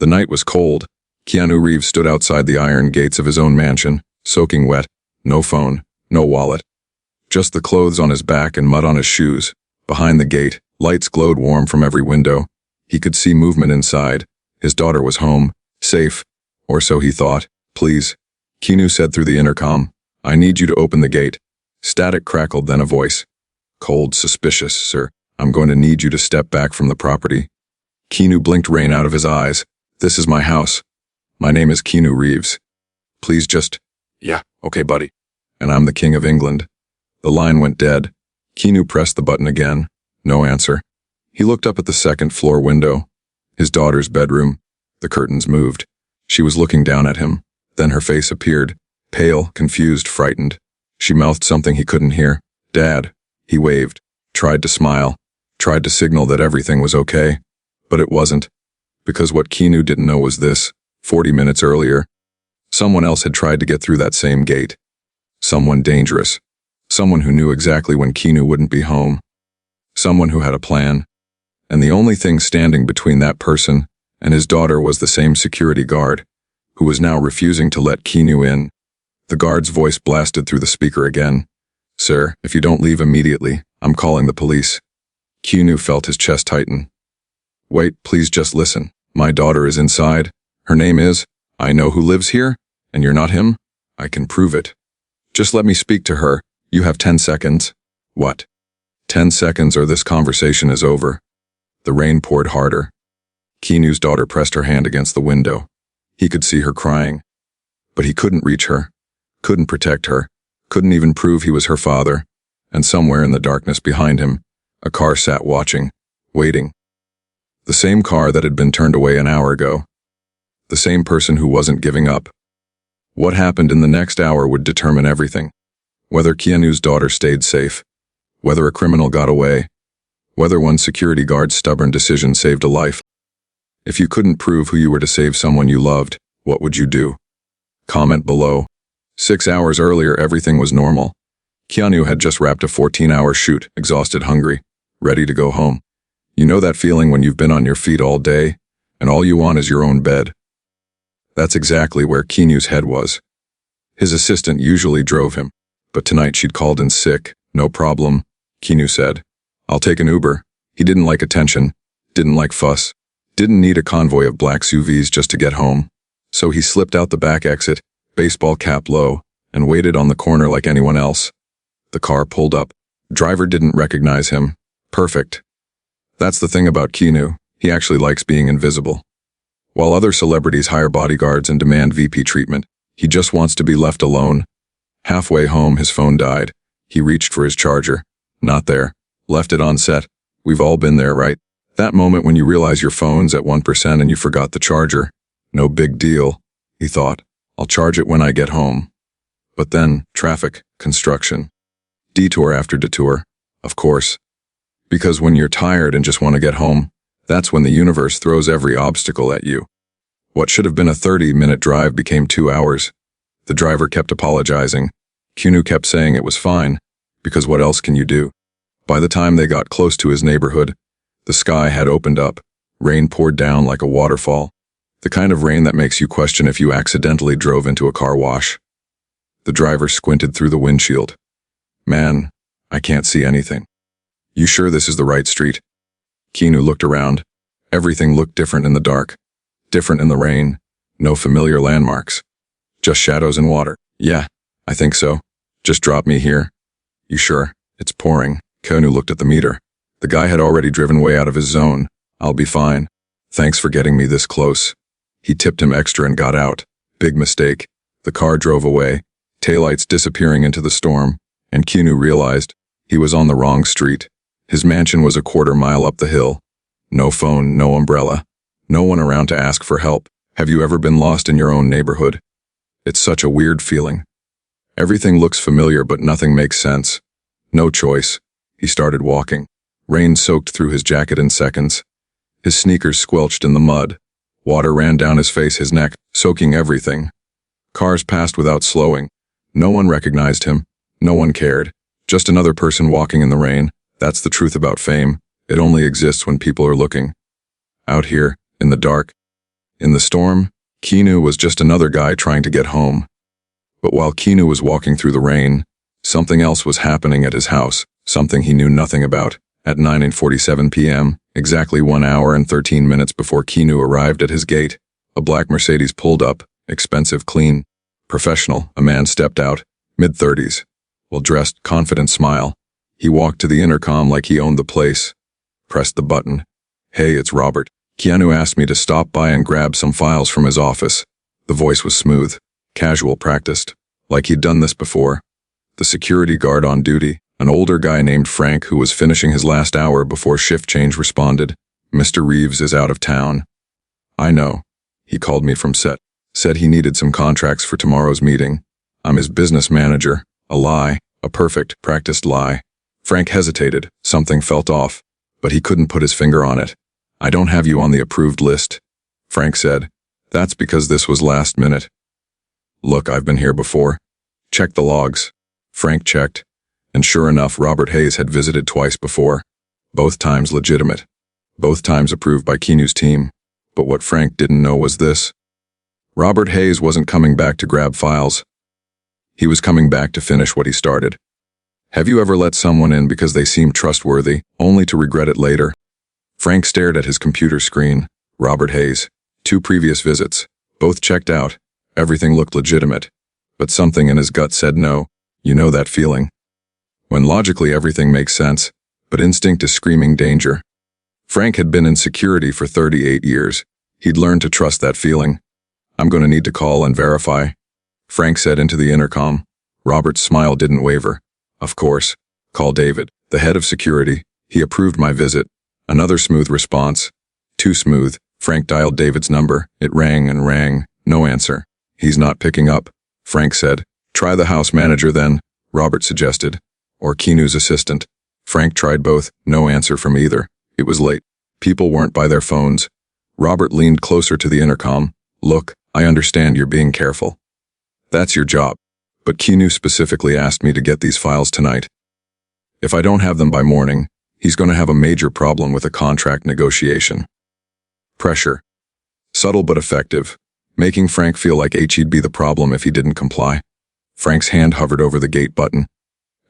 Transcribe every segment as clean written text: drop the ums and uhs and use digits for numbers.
The night was cold. Keanu Reeves stood outside the iron gates of his own mansion, soaking wet, no phone, no wallet. Just the clothes on his back and mud on his shoes. Behind the gate, lights glowed warm from every window. He could see movement inside. His daughter was home, safe, or so he thought. Please, Keanu said through the intercom. I need you to open the gate. Static crackled, then a voice. Cold, suspicious, sir. I'm going to need you to step back from the property. Keanu blinked rain out of his eyes. This is my house. My name is Keanu Reeves. Please just... Yeah, okay, buddy. And I'm the King of England. The line went dead. Keanu pressed the button again. No answer. He looked up at the second-floor window. His daughter's bedroom. The curtains moved. She was looking down at him. Then her face appeared. Pale, confused, frightened. She mouthed something he couldn't hear. Dad. He waved. Tried to smile. Tried to signal that everything was okay. But it wasn't. Because what Keanu didn't know was this. 40 minutes earlier, someone else had tried to get through that same gate. Someone dangerous. Someone who knew exactly when Keanu wouldn't be home. Someone who had a plan. And the only thing standing between that person and his daughter was the same security guard, who was now refusing to let Keanu in. The guard's voice blasted through the speaker again. Sir, if you don't leave immediately, I'm calling the police. Keanu felt his chest tighten. Wait, please just listen. My daughter is inside. Her name is, I know who lives here, and you're not him. I can prove it. Just let me speak to her. You have 10 seconds. What? 10 seconds or this conversation is over. The rain poured harder. Keanu's daughter pressed her hand against the window. He could see her crying. But he couldn't reach her, couldn't protect her, couldn't even prove he was her father. And somewhere in the darkness behind him, a car sat watching, waiting. The same car that had been turned away an hour ago. The same person who wasn't giving up. What happened in the next hour would determine everything. Whether Keanu's daughter stayed safe, whether a criminal got away, whether one security guard's stubborn decision saved a life. If you couldn't prove who you were to save someone you loved, what would you do? Comment below. 6 hours earlier, everything was normal. Keanu had just wrapped a 14-hour shoot, exhausted, hungry, ready to go home. You know that feeling when you've been on your feet all day, and all you want is your own bed? That's exactly where Keanu's head was. His assistant usually drove him, but tonight she'd called in sick. No problem, Keanu said. I'll take an Uber. He didn't like attention, didn't like fuss, didn't need a convoy of black SUVs just to get home. So he slipped out the back exit, baseball cap low, and waited on the corner like anyone else. The car pulled up. Driver didn't recognize him. Perfect. That's the thing about Keanu. He actually likes being invisible. While other celebrities hire bodyguards and demand VP treatment, he just wants to be left alone. Halfway home, his phone died. He reached for his charger. Not there. Left it on set. We've all been there, right? That moment when you realize your phone's at 1% and you forgot the charger. No big deal, he thought. I'll charge it when I get home. But then, traffic, construction. Detour after detour, of course. Because when you're tired and just want to get home, that's when the universe throws every obstacle at you. What should have been a 30-minute drive became 2 hours. The driver kept apologizing. Keanu kept saying it was fine, because what else can you do? By the time they got close to his neighborhood, the sky had opened up. Rain poured down like a waterfall. The kind of rain that makes you question if you accidentally drove into a car wash. The driver squinted through the windshield. Man, I can't see anything. You sure this is the right street? Keanu looked around. Everything looked different in the dark. Different in the rain. No familiar landmarks. Just shadows and water. Yeah, I think so. Just drop me here. You sure? It's pouring. Keanu looked at the meter. The guy had already driven way out of his zone. I'll be fine. Thanks for getting me this close. He tipped him extra and got out. Big mistake. The car drove away, taillights disappearing into the storm, and Keanu realized he was on the wrong street. His mansion was a quarter-mile up the hill. No phone, no umbrella. No one around to ask for help. Have you ever been lost in your own neighborhood? It's such a weird feeling. Everything looks familiar, but nothing makes sense. No choice. He started walking. Rain soaked through his jacket in seconds. His sneakers squelched in the mud. Water ran down his face, his neck, soaking everything. Cars passed without slowing. No one recognized him. No one cared. Just another person walking in the rain. That's the truth about fame. It only exists when people are looking. Out here, in the dark, In the storm, Keanu was just another guy trying to get home. But while Keanu was walking through the rain, something else was happening at his house, something he knew nothing about. At 9:47 p.m., exactly 1 hour and 13 minutes before Keanu arrived at his gate, a black Mercedes pulled up, expensive, clean, professional. A man stepped out, mid-30s, well-dressed, confident smile. He walked to the intercom like he owned the place, pressed the button. "Hey, it's Robert. Keanu asked me to stop by and grab some files from his office." The voice was smooth, casual, practiced, like he'd done this before. The security guard on duty, an older guy named Frank who was finishing his last hour before shift change, responded, "Mr. Reeves is out of town." "I know. He called me from set. Said he needed some contracts for tomorrow's meeting. I'm his business manager." A lie, a perfect, practiced lie. Frank hesitated. Something felt off, but he couldn't put his finger on it. "I don't have you on the approved list," Frank said. "That's because this was last minute." "Look, I've been here before. Check the logs." Frank checked, and sure enough, Robert Hayes had visited twice before. Both times legitimate. Both times approved by Keanu's team. But what Frank didn't know was this. Robert Hayes wasn't coming back to grab files. He was coming back to finish what he started. Have you ever let someone in because they seemed trustworthy, only to regret it later? Frank stared at his computer screen. Robert Hayes. 2 previous visits. Both checked out. Everything looked legitimate. But something in his gut said no. You know that feeling? When logically everything makes sense, but instinct is screaming danger. Frank had been in security for 38 years. He'd learned to trust that feeling. "I'm going to need to call and verify," Frank said into the intercom. Robert's smile didn't waver. "Of course. Call David, the head of security. He approved my visit." Another smooth response. Too smooth. Frank dialed David's number. It rang and rang. No answer. "He's not picking up," Frank said. "Try the house manager then," Robert suggested. "Or Keanu's assistant." Frank tried both. No answer from either. It was late. People weren't by their phones. Robert leaned closer to the intercom. "Look, I understand you're being careful. That's your job. But Keanu specifically asked me to get these files tonight. If I don't have them by morning, he's going to have a major problem with a contract negotiation." Pressure. Subtle but effective, making Frank feel like he'd be the problem if he didn't comply. Frank's hand hovered over the gate button.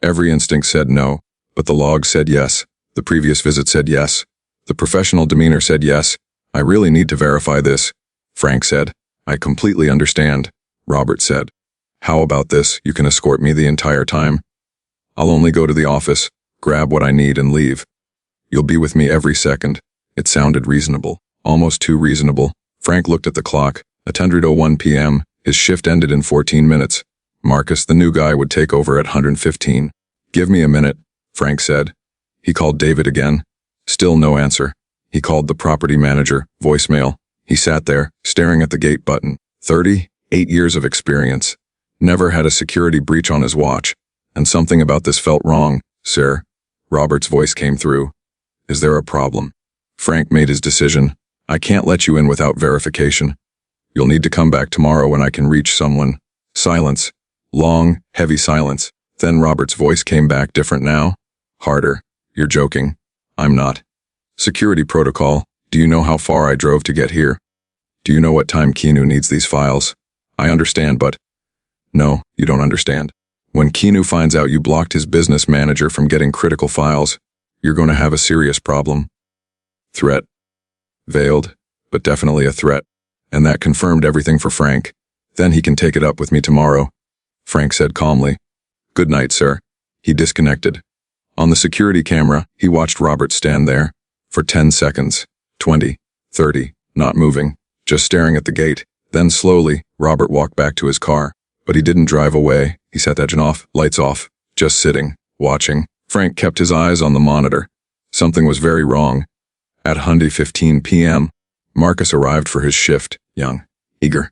Every instinct said no, but the log said yes. The previous visit said yes. The professional demeanor said yes. "I really need to verify this," Frank said. "I completely understand," Robert said. "How about this? You can escort me the entire time. I'll only go to the office, grab what I need and leave. You'll be with me every second." It sounded reasonable, almost too reasonable. Frank looked at the clock. At 10:01 p.m., his shift ended in 14 minutes. Marcus, the new guy, would take over at 115. "Give me a minute," Frank said. He called David again. Still no answer. He called the property manager, voicemail. He sat there, staring at the gate button. 38 years of experience. Never had a security breach on his watch. And something about this felt wrong. "Sir," Robert's voice came through. "Is there a problem?" Frank made his decision. "I can't let you in without verification. You'll need to come back tomorrow when I can reach someone." Silence. Long, heavy silence. Then Robert's voice came back, different now. Harder. "You're joking." "I'm not." "Security protocol. Do you know how far I drove to get here? Do you know what time Keanu needs these files?" "I understand, but..." "No, you don't understand. When Keanu finds out you blocked his business manager from getting critical files, you're going to have a serious problem." Threat. Veiled, but definitely a threat. And that confirmed everything for Frank. "Then he can take it up with me tomorrow," Frank said calmly. "Good night, sir." He disconnected. On the security camera, he watched Robert stand there. For 10 seconds, 20, 30, not moving, just staring at the gate. Then slowly, Robert walked back to his car. But he didn't drive away. He sat there, off, lights off, just sitting, watching. Frank kept his eyes on the monitor. Something was very wrong. At 1:15 p.m., Marcus arrived for his shift, young, eager.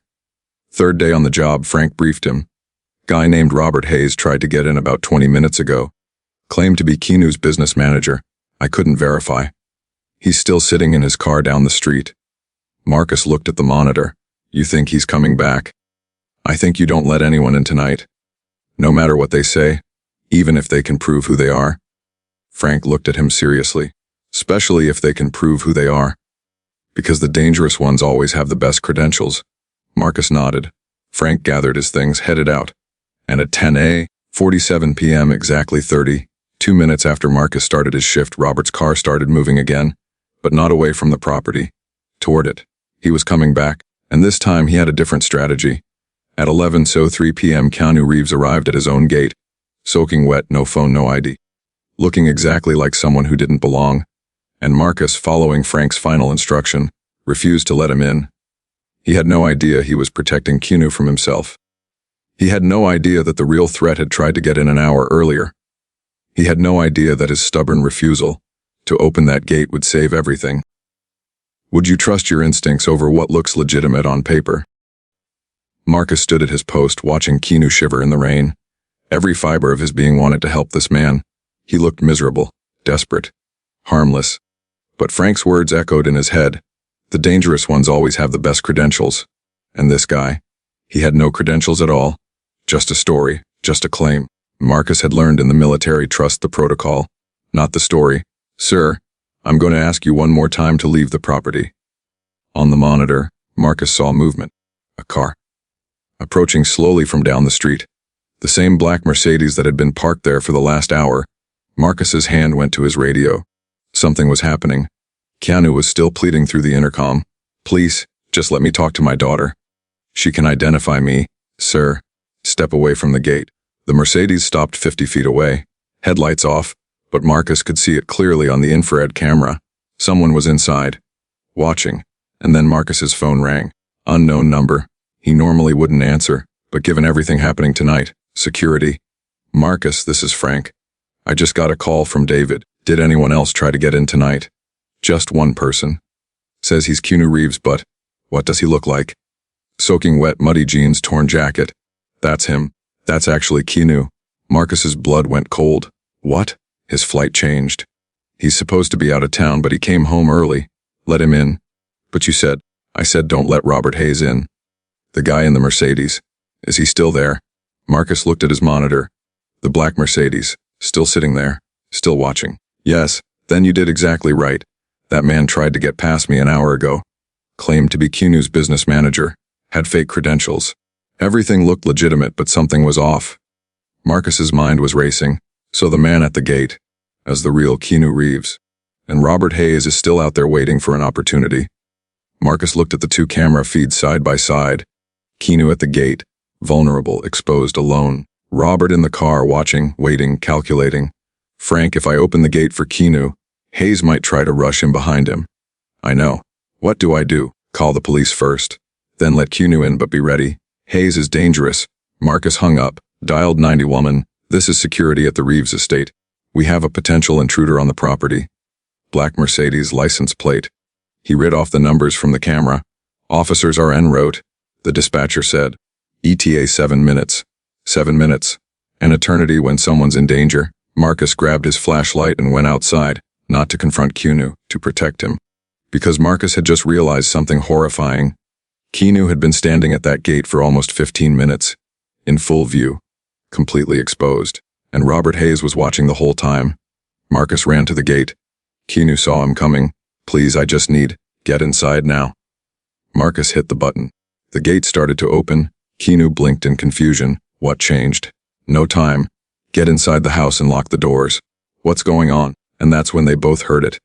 Third day on the job, Frank briefed him. Guy named Robert Hayes tried to get in about 20 minutes ago. Claimed to be Keanu's business manager. I couldn't verify. He's still sitting in his car down the street. Marcus looked at the monitor. "You think he's coming back?" "I think you don't let anyone in tonight. No matter what they say, even if they can prove who they are." Frank looked at him seriously. "Especially if they can prove who they are." Because the dangerous ones always have the best credentials. Marcus nodded. Frank gathered his things, headed out. And at 10:47 p.m. exactly 32 minutes after Marcus started his shift, Robert's car started moving again, but not away from the property. Toward it. He was coming back, and this time he had a different strategy. At 11:03 p.m. Keanu Reeves arrived at his own gate. Soaking wet, no phone, no ID. Looking exactly like someone who didn't belong. And Marcus, following Frank's final instruction, refused to let him in. He had no idea he was protecting Keanu from himself. He had no idea that the real threat had tried to get in an hour earlier. He had no idea that his stubborn refusal to open that gate would save everything. Would you trust your instincts over what looks legitimate on paper? Marcus stood at his post, watching Keanu shiver in the rain. Every fiber of his being wanted to help this man. He looked miserable, desperate, harmless. But Frank's words echoed in his head. The dangerous ones always have the best credentials. And this guy? He had no credentials at all. Just a story, just a claim. Marcus had learned in the military, trust the protocol, not the story. Sir, I'm going to ask you one more time to leave the property. On the monitor, Marcus saw movement. A car. Approaching slowly from down the street. The same black Mercedes that had been parked there for the last hour. Marcus's hand went to his radio. Something was happening. Keanu was still pleading through the intercom. Please, just let me talk to my daughter. She can identify me, sir. Step away from the gate. The Mercedes stopped 50 feet away. Headlights off, but Marcus could see it clearly on the infrared camera. Someone was inside. Watching. And then Marcus's phone rang. Unknown number. He normally wouldn't answer, but given everything happening tonight, security. Marcus, this is Frank. I just got a call from David. Did anyone else try to get in tonight? Just one person. Says he's Keanu Reeves, but what does he look like? Soaking wet, muddy jeans, torn jacket. That's him. That's actually Keanu. Marcus's blood went cold. What? His flight changed. He's supposed to be out of town, but he came home early. Let him in. But you said, I said don't let Robert Hayes in. The guy in the Mercedes. Is he still there? Marcus looked at his monitor. The black Mercedes, still sitting there, still watching. Yes, then you did exactly right. That man tried to get past me an hour ago. Claimed to be Keanu's business manager. Had fake credentials. Everything looked legitimate, but something was off. Marcus's mind was racing. So the man at the gate, as the real Keanu Reeves. And Robert Hayes is still out there waiting for an opportunity. Marcus looked at the two camera feeds side by side. Keanu at the gate, vulnerable, exposed, alone. Robert in the car, watching, waiting, calculating. Frank, if I open the gate for Keanu, Hayes might try to rush him behind him. I know. What do I do? Call the police first. Then let Keanu in, but be ready. Hayes is dangerous. Marcus hung up, dialed 90 woman. This is security at the Reeves estate. We have a potential intruder on the property. Black Mercedes license plate. He read off the numbers from the camera. Officers are en route. The dispatcher said. ETA 7 minutes. 7 minutes. An eternity when someone's in danger. Marcus grabbed his flashlight and went outside, not to confront Keanu, to protect him. Because Marcus had just realized something horrifying. Keanu had been standing at that gate for almost 15 minutes. In full view. Completely exposed. And Robert Hayes was watching the whole time. Marcus ran to the gate. Keanu saw him coming. Please, I just need. Get inside now. Marcus hit the button. The gate started to open. Keanu blinked in confusion. What changed? No time. Get inside the house and lock the doors. What's going on? And that's when they both heard it.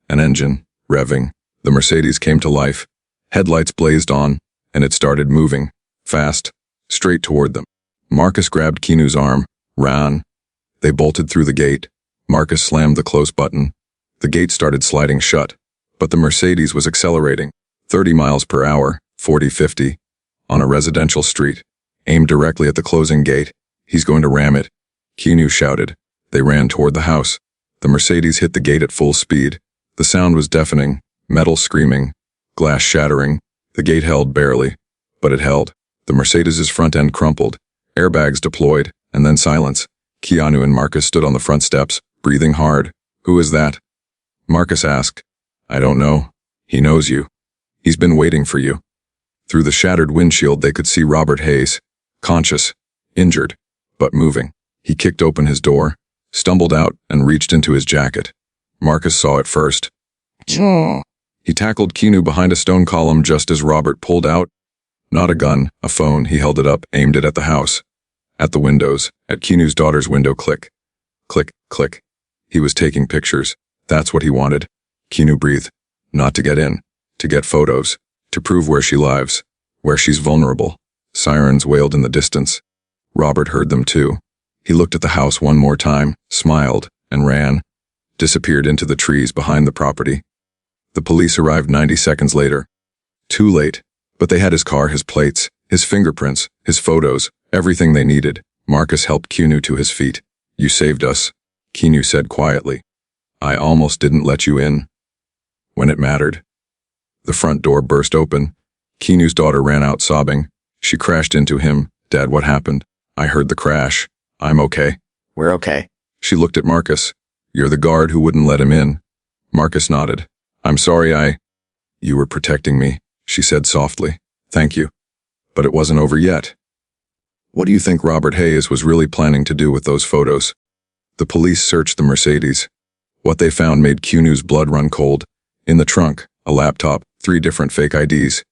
An engine, revving. The Mercedes came to life. Headlights blazed on, and it started moving. Fast. Straight toward them. Marcus grabbed Keanu's arm. Ran. They bolted through the gate. Marcus slammed the close button. The gate started sliding shut. But the Mercedes was accelerating. 30 miles per hour, 40-50. On a residential street. Aimed directly at the closing gate. He's going to ram it. Keanu shouted. They ran toward the house. The Mercedes hit the gate at full speed. The sound was deafening. Metal screaming. Glass shattering. The gate held barely. But it held. The Mercedes's front end crumpled. Airbags deployed. And then silence. Keanu and Marcus stood on the front steps, breathing hard. Who is that? Marcus asked. I don't know. He knows you. He's been waiting for you. Through the shattered windshield they could see Robert Hayes. Conscious. Injured. But moving. He kicked open his door, stumbled out, and reached into his jacket. Marcus saw it first. He tackled Keanu behind a stone column just as Robert pulled out. Not a gun, a phone. He held it up, aimed it at the house. At the windows, at Keanu's daughter's window. Click. Click, click. He was taking pictures. That's what he wanted. Keanu breathed. Not to get in. To get photos. To prove where she lives. Where she's vulnerable. Sirens wailed in the distance. Robert heard them too. He looked at the house one more time, smiled, and ran. Disappeared into the trees behind the property. The police arrived 90 seconds later. Too late, but they had his car, his plates, his fingerprints, his photos, everything they needed. Marcus helped Keanu to his feet. You saved us, Keanu said quietly. I almost didn't let you in. When it mattered. The front door burst open. Keanu's daughter ran out sobbing. She crashed into him. Dad, what happened? I heard the crash. I'm okay. We're okay. She looked at Marcus. You're the guard who wouldn't let him in. Marcus nodded. I'm sorry. You were protecting me, she said softly. Thank you. But it wasn't over yet. What do you think Robert Hayes was really planning to do with those photos? The police searched the Mercedes. What they found made Keanu's blood run cold. In the trunk, a laptop, 3 different fake IDs,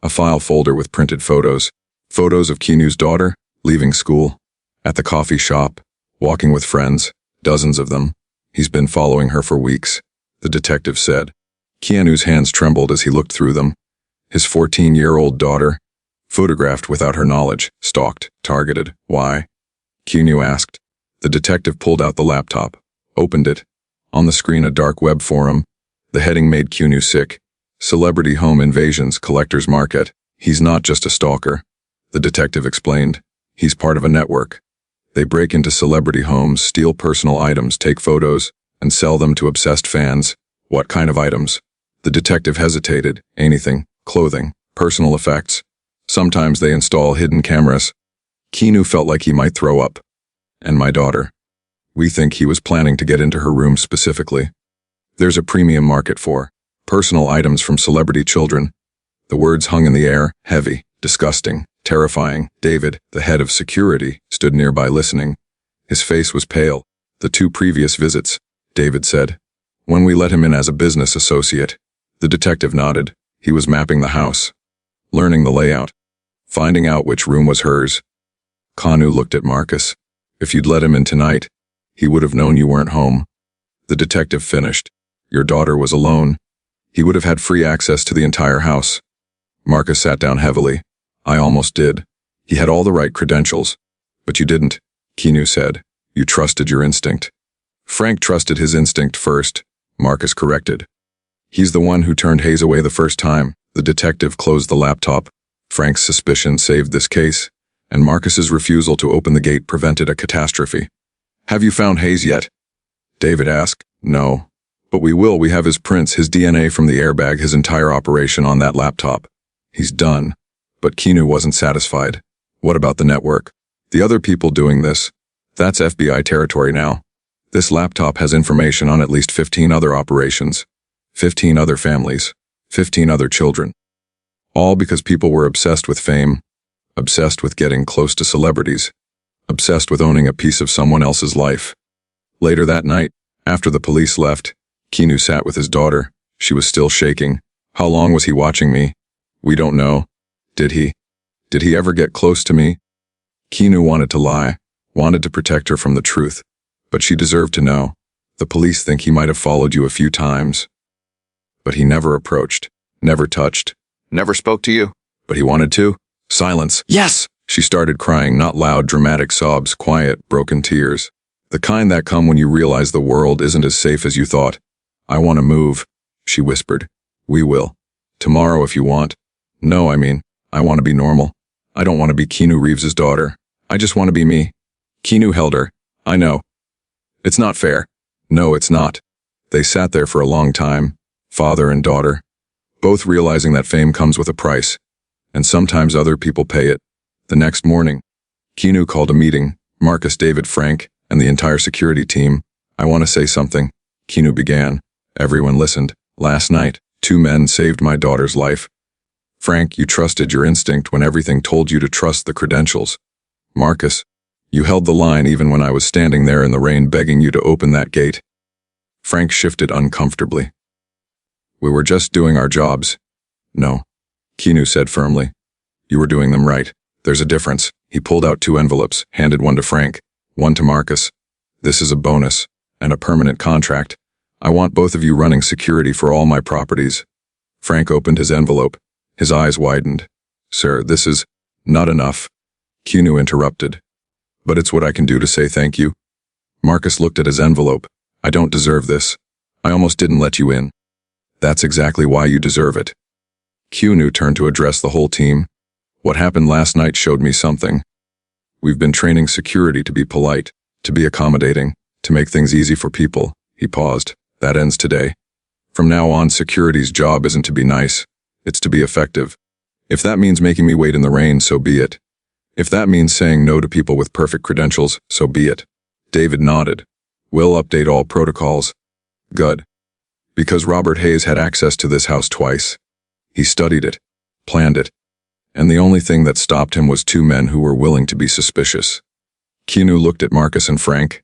a file folder with printed photos. Photos of Keanu's daughter, leaving school, at the coffee shop, walking with friends, dozens of them. He's been following her for weeks, the detective said. Keanu's hands trembled as he looked through them. His 14-year-old daughter, photographed without her knowledge, stalked, targeted. Why? Keanu asked. The detective pulled out the laptop, opened it. On the screen, a dark web forum. The heading made Keanu sick. Celebrity home invasions, collector's market. He's not just a stalker, the detective explained. He's part of a network. They break into celebrity homes, steal personal items, take photos, and sell them to obsessed fans. What kind of items? The detective hesitated. Anything. Clothing. Personal effects. Sometimes they install hidden cameras. Keanu felt like he might throw up. And my daughter. We think he was planning to get into her room specifically. There's a premium market for personal items from celebrity children. The words hung in the air, heavy, disgusting, terrifying. David, the head of security, stood nearby listening. His face was pale. The 2 previous visits, David said. When we let him in as a business associate. The detective nodded. He was mapping the house. Learning the layout. Finding out which room was hers. Keanu looked at Marcus. If you'd let him in tonight, he would have known you weren't home. The detective finished. Your daughter was alone. He would have had free access to the entire house. Marcus sat down heavily. I almost did. He had all the right credentials. But you didn't, Keanu said. You trusted your instinct. Frank trusted his instinct first, Marcus corrected. He's the one who turned Hayes away the first time. The detective closed the laptop. Frank's suspicion saved this case, and Marcus's refusal to open the gate prevented a catastrophe. Have you found Hayes yet? David asked. No. But we will. We have his prints, his DNA from the airbag, his entire operation on that laptop. He's done. But Keanu wasn't satisfied. What about the network? The other people doing this? That's FBI territory now. This laptop has information on at least 15 other operations, 15 other families, 15 other children. All because people were obsessed with fame, obsessed with getting close to celebrities, obsessed with owning a piece of someone else's life. Later that night, after the police left, Keanu sat with his daughter. She was still shaking. How long was he watching me? We don't know. Did he? Did he ever get close to me? Keanu wanted to lie, wanted to protect her from the truth. But she deserved to know. The police think he might have followed you a few times. But he never approached, never touched, never spoke to you. But he wanted to. Silence. Yes! She started crying, not loud, dramatic sobs, quiet, broken tears. The kind that come when you realize the world isn't as safe as you thought. I want to move, she whispered. We will. Tomorrow if you want. No, I want to be normal. I don't want to be Keanu Reeves' daughter. I just want to be me. Keanu held her. I know. It's not fair. No, it's not. They sat there for a long time, father and daughter, both realizing that fame comes with a price, and sometimes other people pay it. The next morning, Keanu called a meeting, Marcus, David, Frank, and the entire security team. I want to say something, Keanu began. Everyone listened. Last night, 2 men saved my daughter's life. Frank, you trusted your instinct when everything told you to trust the credentials. Marcus, you held the line even when I was standing there in the rain begging you to open that gate. Frank shifted uncomfortably. We were just doing our jobs. No, Keanu said firmly. You were doing them right. There's a difference. He pulled out 2 envelopes, handed one to Frank, one to Marcus. This is a bonus, and a permanent contract. I want both of you running security for all my properties. Frank opened his envelope. His eyes widened. Sir, this is not enough. Keanu interrupted. But it's what I can do to say thank you. Marcus looked at his envelope. I don't deserve this. I almost didn't let you in. That's exactly why you deserve it. Keanu turned to address the whole team. What happened last night showed me something. We've been training security to be polite, to be accommodating, to make things easy for people. He paused. That ends today. From now on, security's job isn't to be nice. It's to be effective. If that means making me wait in the rain, so be it. If that means saying no to people with perfect credentials, so be it. David nodded. We'll update all protocols. Good. Because Robert Hayes had access to this house twice. He studied it, planned it, and the only thing that stopped him was 2 men who were willing to be suspicious. Keanu looked at Marcus and Frank.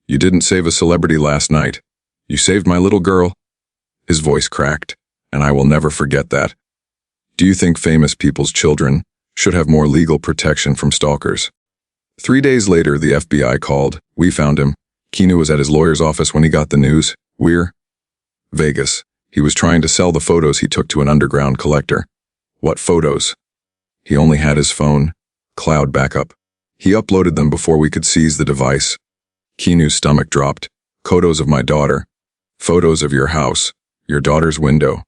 You didn't save a celebrity last night. You saved my little girl. His voice cracked, and I will never forget that. Do you think famous people's children should have more legal protection from stalkers? 3 days later, the FBI called. We found him. Keanu was at his lawyer's office when he got the news. We're Vegas. He was trying to sell the photos he took to an underground collector. What photos? He only had his phone. Cloud backup. He uploaded them before we could seize the device. Keanu's stomach dropped. Photos of my daughter. Photos of your house. Your daughter's window.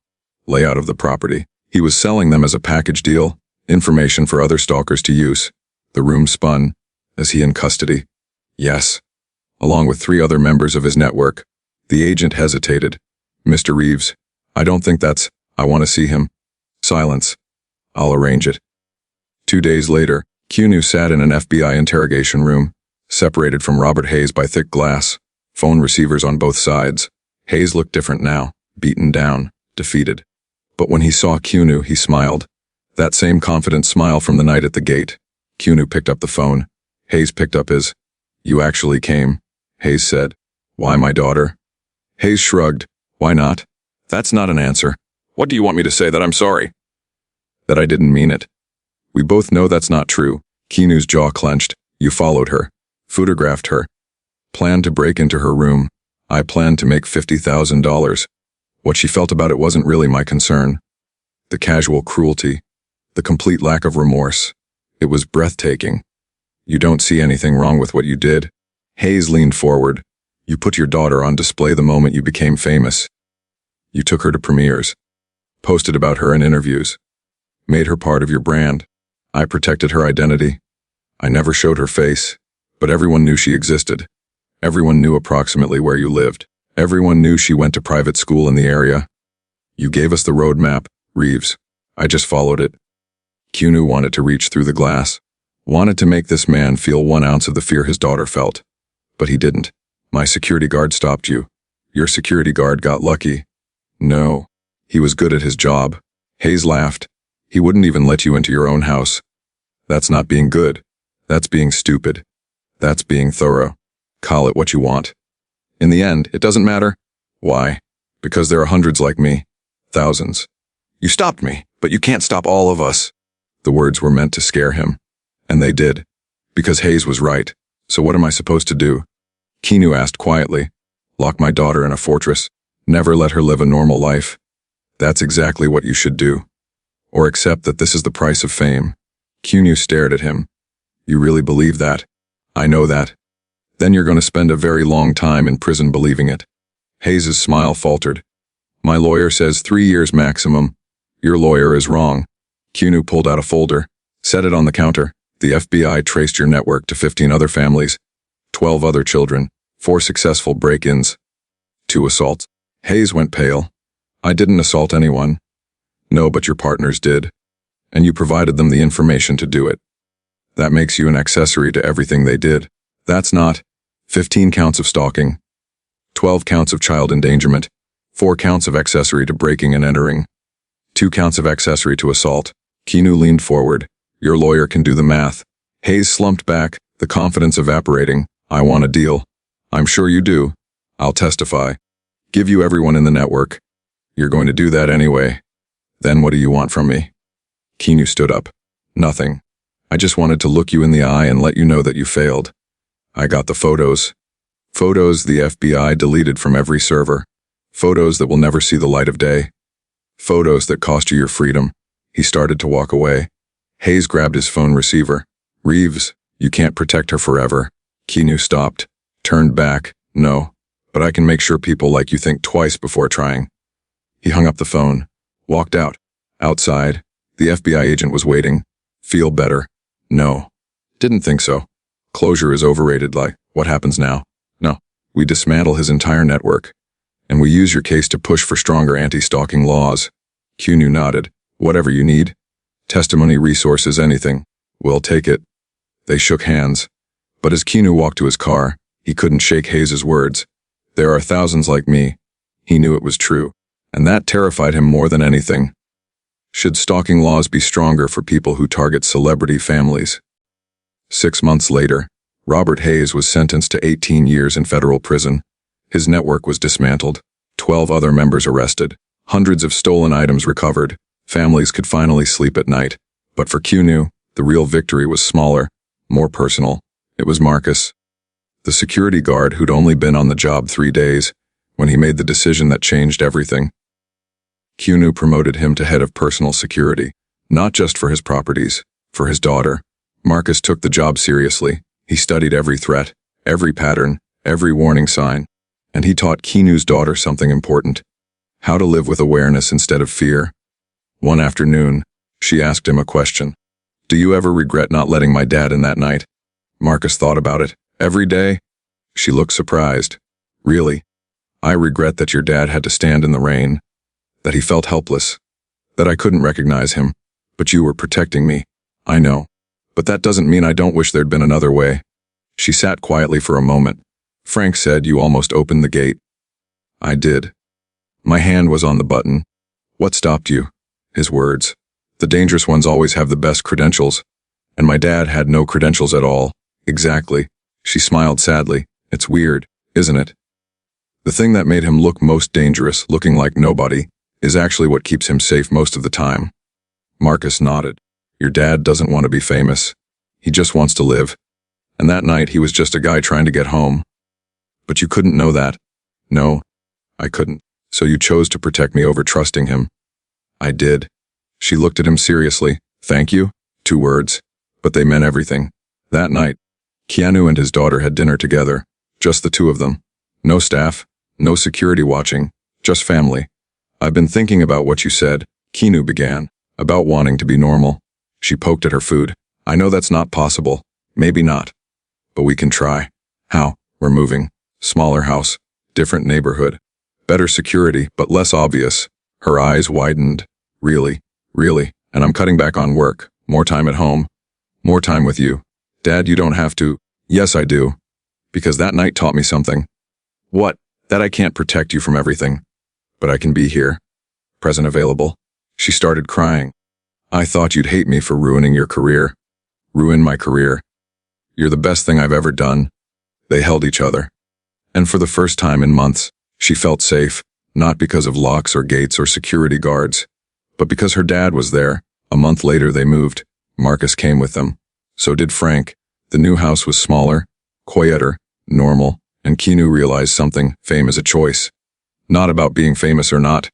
Layout of the property. He was selling them as a package deal. Information for other stalkers to use. The room spun. Is he in custody? Yes. Along with 3 other members of his network. The agent hesitated. Mr. Reeves, I don't think that's, I want to see him. Silence. I'll arrange it. 2 days later, Keanu sat in an FBI interrogation room, separated from Robert Hayes by thick glass, phone receivers on both sides. Hayes looked different now, beaten down, defeated. But when he saw Keanu, he smiled. That same confident smile from the night at the gate. Keanu picked up the phone. Hayes picked up his. You actually came, Hayes said. Why my daughter? Hayes shrugged. Why not? That's not an answer. What do you want me to say, that I'm sorry? That I didn't mean it. We both know that's not true. Keanu's jaw clenched. You followed her. Photographed her. Planned to break into her room. I planned to make $50,000. What she felt about it wasn't really my concern. The casual cruelty. The complete lack of remorse. It was breathtaking. You don't see anything wrong with what you did? Hayes leaned forward. You put your daughter on display the moment you became famous. You took her to premieres. Posted about her in interviews. Made her part of your brand. I protected her identity. I never showed her face, but everyone knew she existed. Everyone knew approximately where you lived. Everyone knew she went to private school in the area. You gave us the roadmap, Reeves. I just followed it. Keanu wanted to reach through the glass. Wanted to make this man feel 1 ounce of the fear his daughter felt. But he didn't. My security guard stopped you. Your security guard got lucky. No. He was good at his job. Hayes laughed. He wouldn't even let you into your own house. That's not being good. That's being stupid. That's being thorough. Call it what you want. In the end, it doesn't matter. Why? Because there are hundreds like me. Thousands. You stopped me, but you can't stop all of us. The words were meant to scare him. And they did. Because Hayes was right. So what am I supposed to do? Keanu asked quietly. Lock my daughter in a fortress. Never let her live a normal life. That's exactly what you should do. Or accept that this is the price of fame. Keanu stared at him. You really believe that? I know that. Then you're going to spend a very long time in prison believing it. Hayes' smile faltered. My lawyer says 3 years maximum. Your lawyer is wrong. Keanu pulled out a folder, set it on the counter. The FBI traced your network to 15 other families, 12 other children, 4 successful break-ins, 2 assaults. Hayes went pale. I didn't assault anyone. No, but your partners did. And you provided them the information to do it. That makes you an accessory to everything they did. That's not 15 counts of stalking, 12 counts of child endangerment, 4 counts of accessory to breaking and entering, 2 counts of accessory to assault. Keanu leaned forward. Your lawyer can do the math. Hayes slumped back, the confidence evaporating. I want a deal. I'm sure you do. I'll testify. Give you everyone in the network. You're going to do that anyway. Then what do you want from me? Keanu stood up. Nothing. I just wanted to look you in the eye and let you know that you failed. I got the photos. Photos the FBI deleted from every server. Photos that will never see the light of day. Photos that cost you your freedom. He started to walk away. Hayes grabbed his phone receiver. Reeves, you can't protect her forever. Keanu stopped. Turned back. No. But I can make sure people like you think twice before trying. He hung up the phone. Walked out. Outside, the FBI agent was waiting. Feel better? No. Didn't think so. Closure is overrated. Like, what happens now? No. We dismantle his entire network. And we use your case to push for stronger anti-stalking laws. Keanu nodded. Whatever you need. Testimony, resources, anything. We'll take it. They shook hands. But as Keanu walked to his car, he couldn't shake Hayes' words. There are thousands like me. He knew it was true. And that terrified him more than anything. Should stalking laws be stronger for people who target celebrity families? 6 months later, Robert Hayes was sentenced to 18 years in federal prison. His network was dismantled, 12 other members arrested, hundreds of stolen items recovered, families could finally sleep at night. But for Keanu, the real victory was smaller, more personal. It was Marcus, the security guard who'd only been on the job 3 days, when he made the decision that changed everything. Keanu promoted him to head of personal security, not just for his properties, for his daughter. Marcus took the job seriously. He studied every threat, every pattern, every warning sign, and he taught Keanu's daughter something important: how to live with awareness instead of fear. One afternoon, she asked him a question. Do you ever regret not letting my dad in that night? Marcus thought about it. Every day? She looked surprised. Really? I regret that your dad had to stand in the rain, that he felt helpless, that I couldn't recognize him, but you were protecting me. I know. But that doesn't mean I don't wish there'd been another way. She sat quietly for a moment. Frank said you almost opened the gate. I did. My hand was on the button. What stopped you? His words. The dangerous ones always have the best credentials. And my dad had no credentials at all. Exactly. She smiled sadly. It's weird, isn't it? The thing that made him look most dangerous, looking like nobody, is actually what keeps him safe most of the time. Marcus nodded. Your dad doesn't want to be famous. He just wants to live. And that night he was just a guy trying to get home. But you couldn't know that. No, I couldn't. So you chose to protect me over trusting him. I did. She looked at him seriously. Thank you? 2 words. But they meant everything. That night, Keanu and his daughter had dinner together. Just the 2 of them. No staff, no security watching, just family. I've been thinking about what you said, Keanu began, about wanting to be normal. She poked at her food. I know that's not possible. Maybe not. But we can try. How? We're moving. Smaller house. Different neighborhood. Better security, but less obvious. Her eyes widened. Really? Really? And I'm cutting back on work. More time at home. More time with you. Dad, you don't have to. Yes, I do. Because that night taught me something. What? That I can't protect you from everything. But I can be here. Present, available. She started crying. I thought you'd hate me for ruining your career. Ruin my career. You're the best thing I've ever done. They held each other. And for the first time in months, she felt safe, not because of locks or gates or security guards, but because her dad was there. A month later they moved. Marcus came with them. So did Frank. The new house was smaller, quieter, normal, and Keanu realized something: fame is a choice. Not about being famous or not,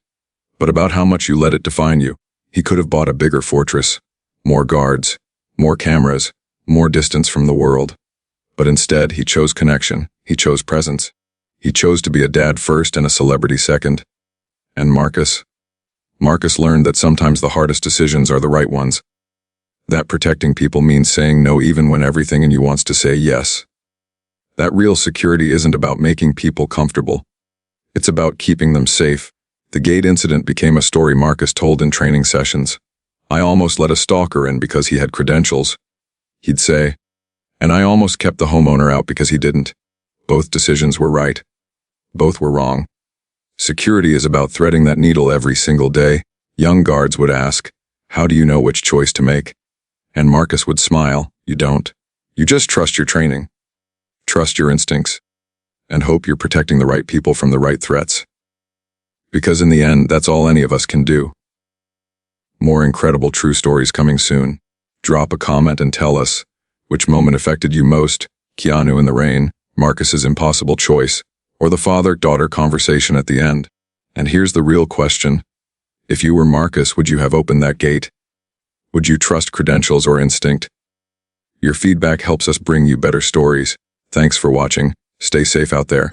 but about how much you let it define you. He could have bought a bigger fortress, more guards, more cameras, more distance from the world. But instead, he chose connection. He chose presence. He chose to be a dad first and a celebrity second. And Marcus learned that sometimes the hardest decisions are the right ones. That protecting people means saying no even when everything in you wants to say yes. That real security isn't about making people comfortable. It's about keeping them safe. The gate incident became a story Marcus told in training sessions. I almost let a stalker in because he had credentials. He'd say, and I almost kept the homeowner out because he didn't. Both decisions were right. Both were wrong. Security is about threading that needle every single day. Young guards would ask, how do you know which choice to make? And Marcus would smile, you don't. You just trust your training. Trust your instincts. And hope you're protecting the right people from the right threats. Because in the end, that's all any of us can do. More incredible true stories coming soon. Drop a comment and tell us which moment affected you most: Keanu in the rain, Marcus's impossible choice, or the father-daughter conversation at the end. And here's the real question. If you were Marcus, would you have opened that gate? Would you trust credentials or instinct? Your feedback helps us bring you better stories. Thanks for watching. Stay safe out there.